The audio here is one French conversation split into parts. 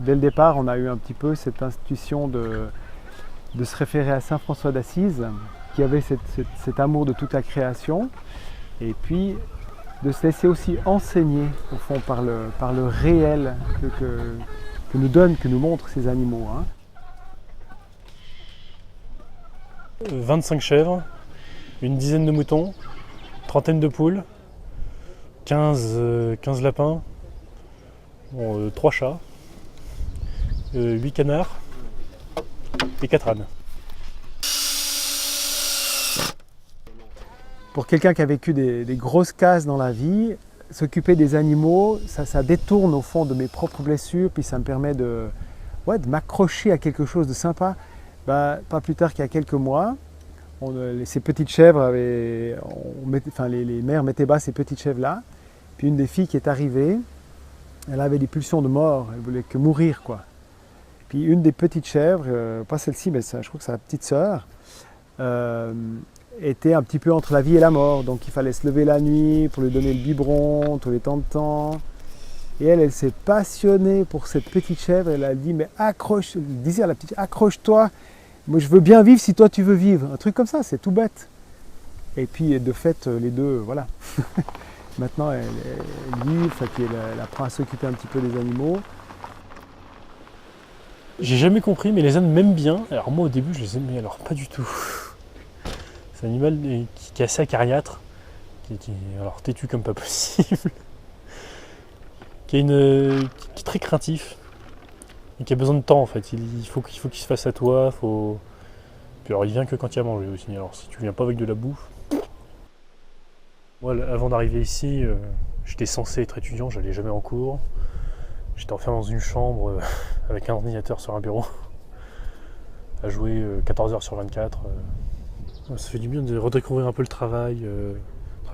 dès le départ, on a eu un petit peu cette institution de se référer à saint François d'Assise, qui avait cet amour de toute la création, et puis de se laisser aussi enseigner, au fond, par le réel que nous donnent, que nous montrent ces animaux. Hein. 25 chèvres, une dizaine de moutons, trentaine de poules, 15 lapins, 3 chats, 8 canards et 4 ânes. Pour quelqu'un qui a vécu des grosses casses dans la vie, s'occuper des animaux, ça détourne au fond de mes propres blessures, puis ça me permet de m'accrocher à quelque chose de sympa. Pas plus tard qu'il y a quelques mois, ces petites chèvres, les mères mettaient bas ces petites chèvres-là. Puis une des filles qui est arrivée, elle avait des pulsions de mort, elle voulait que mourir, quoi. Puis une des petites chèvres, pas celle-ci, mais je crois que c'est la petite sœur, était un petit peu entre la vie et la mort. Donc il fallait se lever la nuit pour lui donner le biberon tous les temps de temps. Et elle s'est passionnée pour cette petite chèvre. Elle a dit, mais elle disait à la petite, accroche-toi. Moi je veux bien vivre si toi tu veux vivre. Un truc comme ça, c'est tout bête. Et puis de fait, les deux, voilà. Maintenant elle vit, elle apprend à s'occuper un petit peu des animaux. J'ai jamais compris, mais les ânes m'aiment bien. Alors moi au début je les aimais alors pas du tout. C'est un animal qui est assez acariâtre, qui est alors têtu comme pas possible, qui est très craintif et qui a besoin de temps en fait. Il faut qu'il se fasse à toi. Puis alors il vient que quand il y a à manger aussi. Alors si tu viens pas avec de la bouffe. Moi avant d'arriver ici, j'étais censé être étudiant, j'allais jamais en cours. J'étais enfermé dans une chambre avec un ordinateur sur un bureau, à jouer 14 heures sur 24. Ça fait du bien de redécouvrir un peu le travail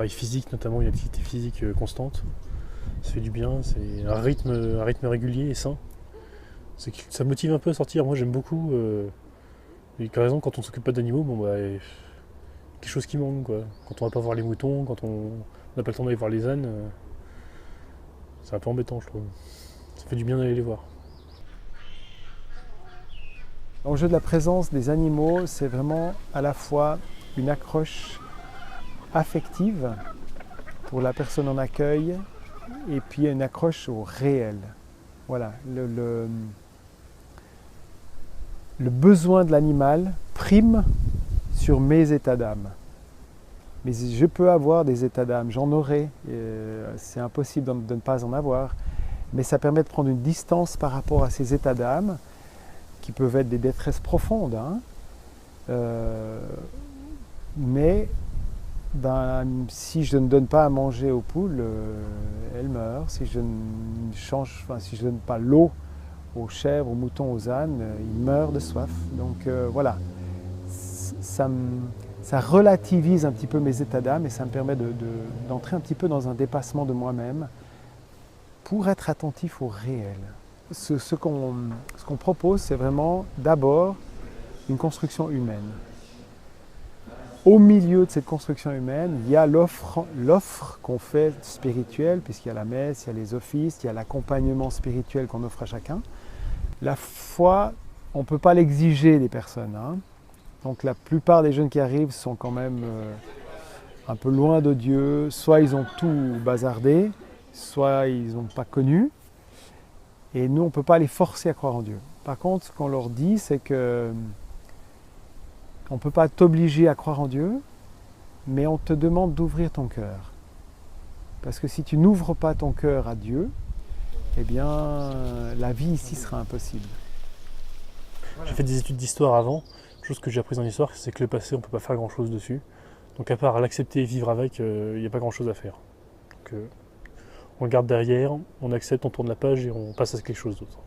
physique notamment, il y a une activité physique constante. Ça fait du bien, c'est un rythme régulier et sain. Ça motive un peu à sortir. Moi j'aime beaucoup. Et par exemple, quand on s'occupe pas d'animaux, quelque chose qui manque, quoi. Quand on va pas voir les moutons, quand on n'a pas le temps d'aller voir les ânes, c'est un peu embêtant, je trouve. Ça fait du bien d'aller les voir. L'enjeu de la présence des animaux, c'est vraiment à la fois une accroche affective pour la personne en accueil et puis une accroche au réel. Voilà, le besoin de l'animal prime sur mes états d'âme. Mais je peux avoir des états d'âme, j'en aurai, c'est impossible de ne pas en avoir, mais ça permet de prendre une distance par rapport à ces états d'âme qui peuvent être des détresses profondes. Hein. Mais si je ne donne pas à manger aux poules, elles meurent. Si je ne donne pas l'eau aux chèvres, aux moutons, aux ânes, ils meurent de soif. Donc voilà, ça relativise un petit peu mes états d'âme et ça me permet d'entrer un petit peu dans un dépassement de moi-même pour être attentif au réel. Ce qu'on propose, c'est vraiment d'abord une construction humaine. Au milieu de cette construction humaine, il y a l'offre qu'on fait spirituelle, puisqu'il y a la messe, il y a les offices, il y a l'accompagnement spirituel qu'on offre à chacun. La foi, on ne peut pas l'exiger des personnes. Hein. Donc la plupart des jeunes qui arrivent sont quand même un peu loin de Dieu. Soit ils ont tout bazardé, soit ils n'ont pas connu. Et nous, on ne peut pas les forcer à croire en Dieu. Par contre, ce qu'on leur dit, c'est que on ne peut pas t'obliger à croire en Dieu, mais on te demande d'ouvrir ton cœur. Parce que si tu n'ouvres pas ton cœur à Dieu, eh bien, la vie ici sera impossible. J'ai fait des études d'histoire avant. Chose que j'ai apprise en histoire, c'est que le passé, on ne peut pas faire grand-chose dessus. Donc à part l'accepter et vivre avec, il n'y a pas grand-chose à faire. Donc, on le garde derrière, on accepte, on tourne la page et on passe à quelque chose d'autre.